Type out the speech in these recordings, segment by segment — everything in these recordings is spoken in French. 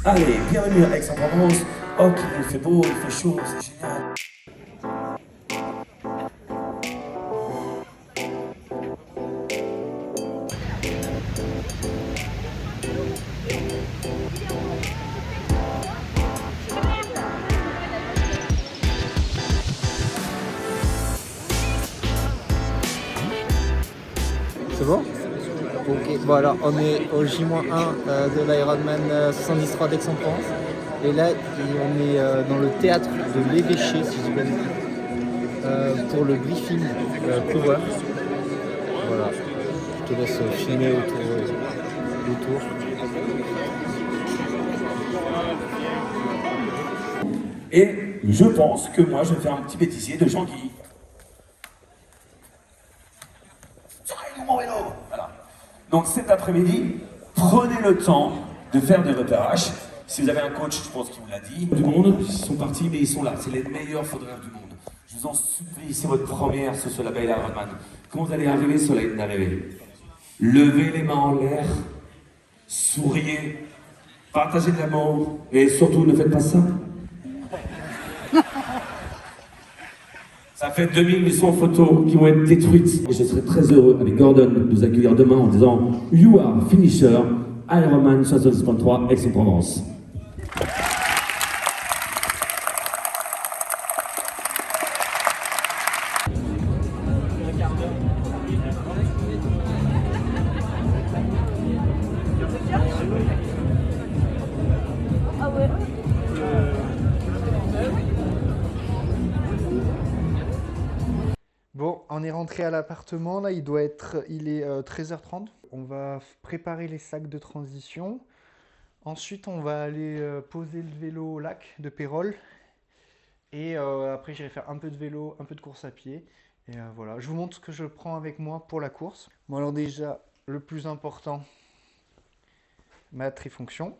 Allez, bienvenue à Aix-en-Provence. Ok, il fait beau, il fait chaud, c'est génial. C'est bon? Ok, bon alors on est au J-1 de l'Ironman 73 d'Aix-en-Provence. Et là on est dans le théâtre de l'Évêché, si je dis bien pour le briefing coureur. Voilà, je te laisse filmer autour. Et je pense que moi, je vais faire un petit bêtisier de Jean-Guy. Mon vélo. Voilà. Donc cet après-midi, prenez le temps de faire des repérages. Si vous avez un coach, je pense qu'il vous l'a dit. Du monde, ils sont partis, mais ils sont là. C'est les meilleurs faudreurs du monde. Je vous en supplie, c'est votre première sur ce label Ironman. Quand vous allez arriver sur la ligne d'arrivée, levez les mains en l'air, souriez, partagez de l'amour et surtout ne faites pas ça. Ça fait 2800 photos qui vont être détruites. Et je serai très heureux avec Gordon de vous accueillir demain en disant You are finisher, Ironman 73 Aix-en-Provence. Bon, on est rentré à l'appartement, là il est 13h30. On va préparer les sacs de transition. Ensuite on va aller poser le vélo au lac de Pérol. Et après j'irai faire un peu de vélo, un peu de course à pied. Et voilà, je vous montre ce que je prends avec moi pour la course. Bon alors déjà, le plus important, ma trifonction.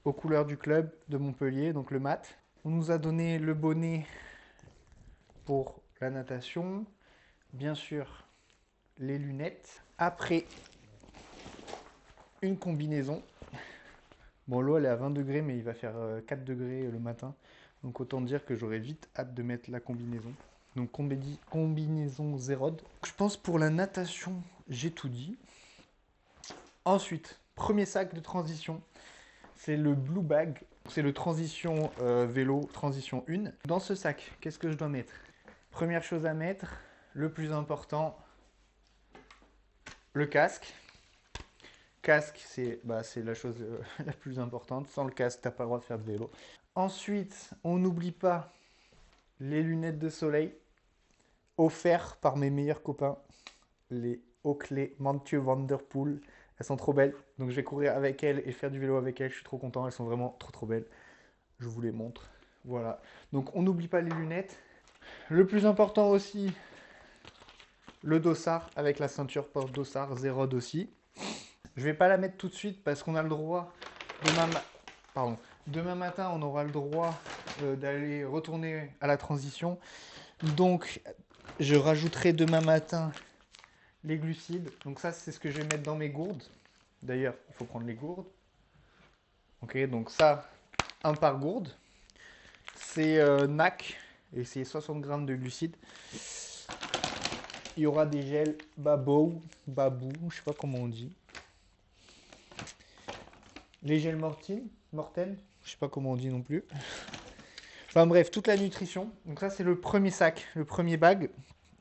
Aux couleurs du club de Montpellier, donc le mat. On nous a donné le bonnet pour la natation, bien sûr les lunettes. Après, une combinaison. Bon, l'eau elle est à 20 degrés, mais il va faire 4 degrés le matin. Donc autant dire que j'aurais vite hâte de mettre la combinaison. Donc combinaison Zerod. Je pense pour la natation, j'ai tout dit. Ensuite, premier sac de transition. C'est le Blue Bag, c'est le transition vélo, transition 1. Dans ce sac, qu'est-ce que je dois mettre? Première chose à mettre, le plus important, le casque. Casque, c'est la chose la plus importante. Sans le casque, tu n'as pas le droit de faire de vélo. Ensuite, on n'oublie pas les lunettes de soleil, offertes par mes meilleurs copains, les Oakley Mathieu Van Der Poel. Elles sont trop belles, donc je vais courir avec elles et faire du vélo avec elles. Je suis trop content, elles sont vraiment trop belles. Je vous les montre. Voilà. Donc on n'oublie pas les lunettes. Le plus important aussi, le dossard avec la ceinture porte-dossard Zerod aussi. Je vais pas la mettre tout de suite parce qu'on a le droit, demain matin, on aura le droit d'aller retourner à la transition. Donc je rajouterai demain matin les glucides. Donc ça, c'est ce que je vais mettre dans mes gourdes. D'ailleurs, il faut prendre les gourdes. Ok, donc ça, un par gourde. C'est NAC et c'est 60 grammes de glucides. Il y aura des gels Babou, je sais pas comment on dit. Les gels Morten, je sais pas comment on dit non plus. Enfin bref, toute la nutrition. Donc ça, c'est le premier sac, le premier bag.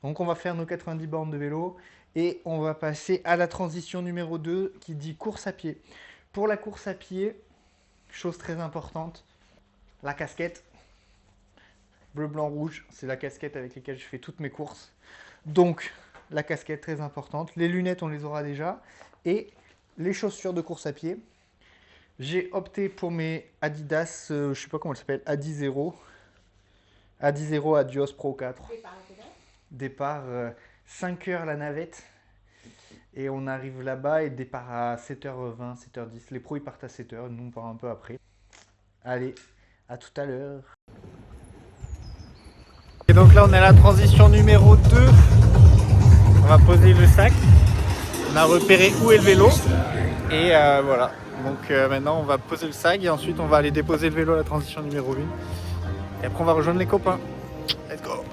Donc on va faire nos 90 bornes de vélo et on va passer à la transition numéro 2 qui dit course à pied. Pour la course à pied, chose très importante, la casquette. Bleu, blanc, rouge, c'est la casquette avec laquelle je fais toutes mes courses. Donc la casquette très importante. Les lunettes, on les aura déjà. Et les chaussures de course à pied. J'ai opté pour mes Adidas, je sais pas comment elles s'appellent, Adizero. Adizero Adios Pro 4. Départ 5h la navette. Et on arrive là-bas et départ à 7h20, 7h10. Les pros ils partent à 7h, nous on part un peu après. Allez, à tout à l'heure. Et donc là on est à la transition numéro 2. On va poser le sac. On a repéré où est le vélo. Et voilà. Donc maintenant on va poser le sac et ensuite on va aller déposer le vélo à la transition numéro 1. Et après on va rejoindre les copains. Let's go!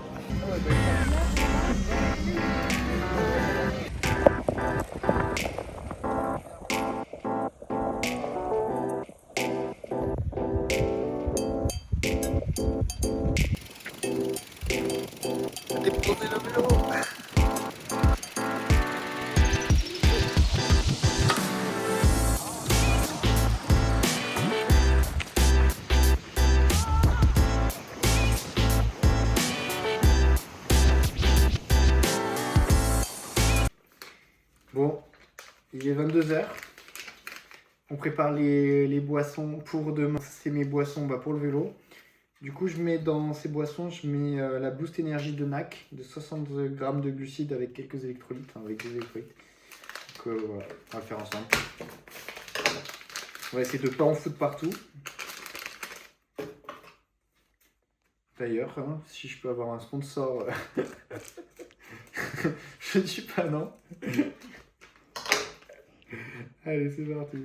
Déposer le vélo! Bon, il est 22 h. On prépare les boissons pour demain. C'est mes boissons pour le vélo. Du coup, je mets dans ces boissons, je mets la Boost Energy de NAC de 60 grammes de glucides avec quelques électrolytes, avec des électrolytes. Donc voilà, on va le faire ensemble. On va essayer de ne pas en foutre partout. D'ailleurs, hein, si je peux avoir un sponsor, je ne dis pas non. Allez, c'est parti.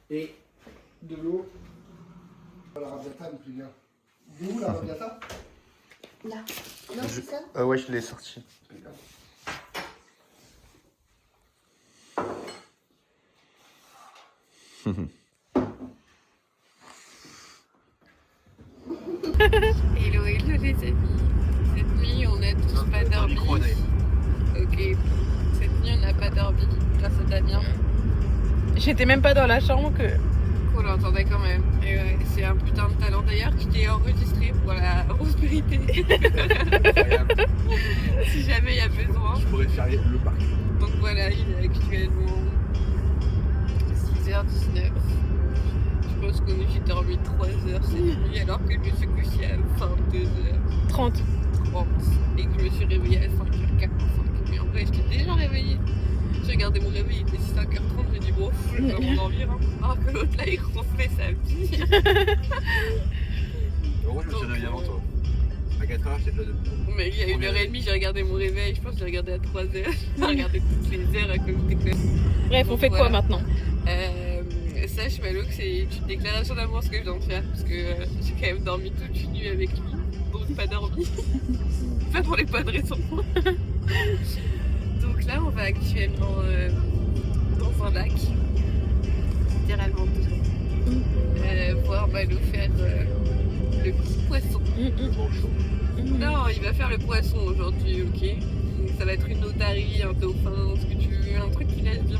Et de l'eau. La Rabiata, donc les gars. Il est où la Rabiata? Là. Non, c'est ça? Ouais, je l'ai sorti. Hello, hello les amis. Cette nuit, on n'a tous pas dormi. Ok. Cette nuit, on n'a pas dormi grâce à Damien. J'étais même pas dans la chambre que... On l'entendait quand même. Et ouais, c'est un putain de talent d'ailleurs qui est enregistré pour la prospérité. Si jamais il y a besoin. Je pourrais faire le parc. Donc voilà, il est actuellement 6h19. Je pense que j'ai dormi 3 heures cette nuit alors que je me suis couchée à 22h30 et que je me suis réveillée à 5h45. Mais en vrai, j'étais déjà réveillée. J'ai regardé mon réveil, il était 5h30, j'ai dit bon, je vais m'endormir. Alors que l'autre là, il ronflait sa vie. Moi, je me suis réveillé avant toi. À 4h, j'étais déjà debout. Mais il y a 1h30, j'ai regardé mon réveil, je pense que j'ai regardé à 3h. J'ai regardé toutes les heures à cause des Bref, on fait quoi maintenant? Sache Malo que c'est une déclaration d'amour ce que je viens de faire parce que j'ai quand même dormi toute une nuit avec lui, donc pas dormi. Pas pour les bonnes raisons. Donc là on va actuellement dans un lac, littéralement dedans, voir Malo faire le petit poisson. Non, il va faire le poisson aujourd'hui, ok. Donc, ça va être une otarie, un dauphin, ce que tu veux, un truc qui nage bien.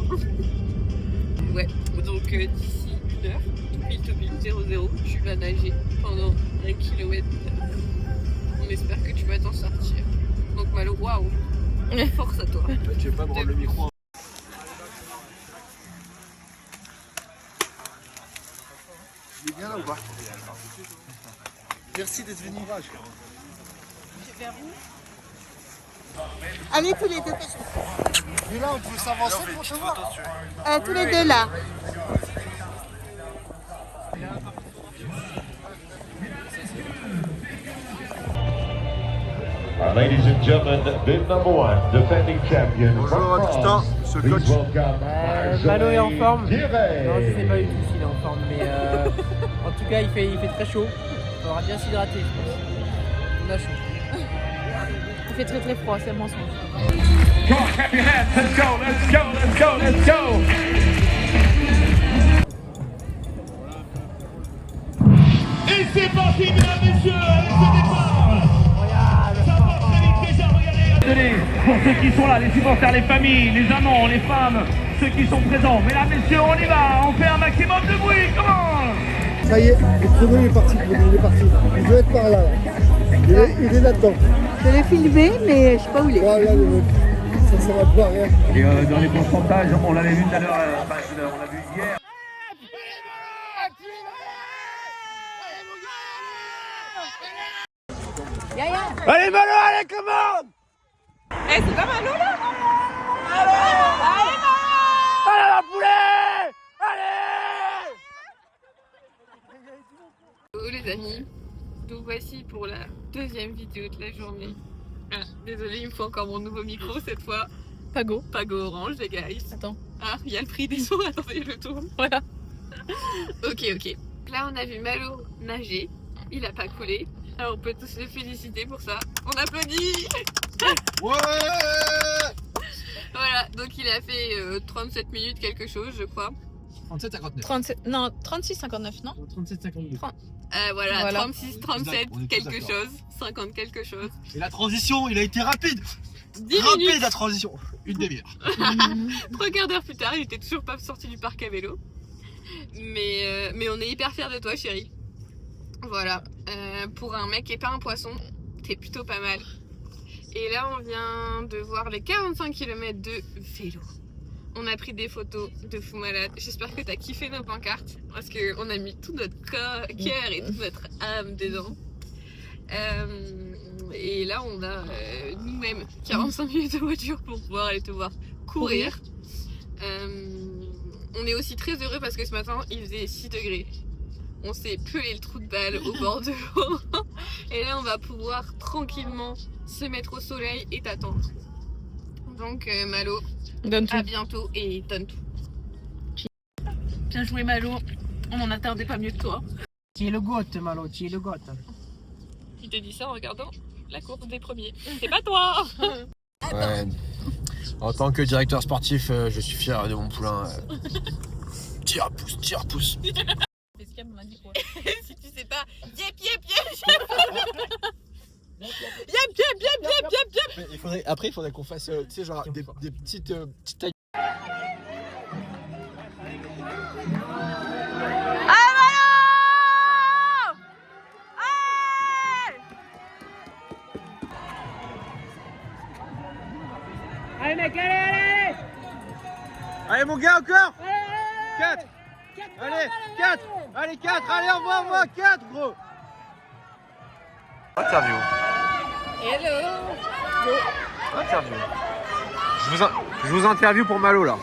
Ouais, donc d'ici 1h, tout pile 0-0, tu vas nager pendant 1 km. On espère que tu vas t'en sortir. Donc Malo, waouh, force à toi. Tu veux pas me rendre le micro? Il est bien là ou pas? Merci d'être venu. Allez tous les deux. Et là, on peut s'avancer pour te voir. Tous les deux là. Ladies and gentlemen, bib number 1, defending champion. Bonjour à Tristan, ce coach. Malo est en forme. Thierry. Non, je sais pas du tout s'il est en forme, mais en tout cas, il fait très chaud. Il faudra bien s'hydrater, je pense. On a chaud. Il fait très froid, c'est le mensonge. Come on, clap your hands. Let's go, let's go, let's go, let's go. Et c'est parti, mesdames, messieurs, avec ce départ. Ça part très vite déjà, regardez. Pour ceux qui sont là, les supporters, les familles, les amants, les femmes, ceux qui sont présents. Mesdames, messieurs, on y va, on fait un maximum de bruit, comment? Ça y est, le chrono il est parti. Il est parti. Il doit être par là. Il est là-dedans. Je l'ai filmé, mais je sais pas où il est. Voilà, le mec. Ça va te voir rien. Et dans les pourcentages, on l'avait vu tout à l'heure, on l'a vu hier. Allez Malo, allez, commande! Eh, c'est pas Malo là? Allez la poulet! Allez! Hello les amis, donc voici pour la deuxième vidéo de la journée. Ah, désolé, il me faut encore mon nouveau micro cette fois. Pago. Pago orange, les gars. Attends. Ah, il y a le prix des sons, attendez, je tourne. Voilà. Ok. Là, on a vu Malo nager. Il a pas coulé. Alors, on peut tous le féliciter pour ça. On applaudit. Ouais. Voilà, donc il a fait 37 minutes quelque chose, je crois. 37-59. 37, non, 36,59, non? 37-52. Voilà, Voilà. 36, 37 On est tous quelque d'accord. chose. 50 quelque chose. Et la transition, il a été rapide. 10 Rapide minutes. la transition. Une demi-heure. 3 quarts d'heure plus tard, il était toujours pas sorti du parc à vélo. Mais on est hyper fiers de toi, chérie. Voilà. Pour un mec et pas un poisson, t'es plutôt pas mal. Et là, on vient de voir les 45 km de vélo. On a pris des photos de fou malade. J'espère que t'as kiffé nos pancartes parce qu'on a mis tout notre cœur et toute notre âme dedans. Et là, on a nous-mêmes 45 minutes de voiture pour pouvoir aller te voir courir. On est aussi très heureux parce que ce matin, il faisait 6 degrés. On s'est pelé le trou de balle au bord de l'eau. Et là, on va pouvoir tranquillement se mettre au soleil et t'attendre. Donc, Malo, Donne tout. à bientôt et donne tout. Bien joué, Malo. On n'en attendait pas mieux que toi. Tu es le goût, Malo, tu es le goût. Il te dit ça en regardant la course des premiers. C'est pas toi. Ouais. En tant que directeur sportif, je suis fier de mon poulain. Tire à pouce. On a dit quoi? Si tu sais pas, yep. Après, il faudrait qu'on fasse, tu sais, genre des petites tailles. Allez mec, allez. Allez mon gars, encore 4. Allez, 4. Allez, 4. Allez, envoie 4, gros. Interview. Hello. Interview. Je vous interview pour Malo, là. Ok,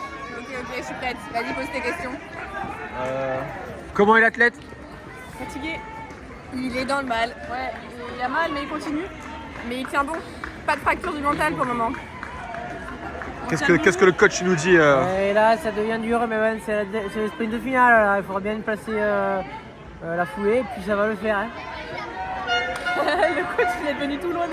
je suis prête. Vas-y, pose tes questions. Comment est l'athlète? Fatigué. Il est dans le mal. Ouais, il a mal, mais il continue. Mais il tient bon. Pas de fracture du mental pour le moment. Qu'est-ce que le coach nous dit Et là, ça devient dur, mais ouais, c'est le sprint de finale. Alors, il faudra bien placer la foulée, puis ça va le faire. Hein. Le coach, il est devenu tout lourd.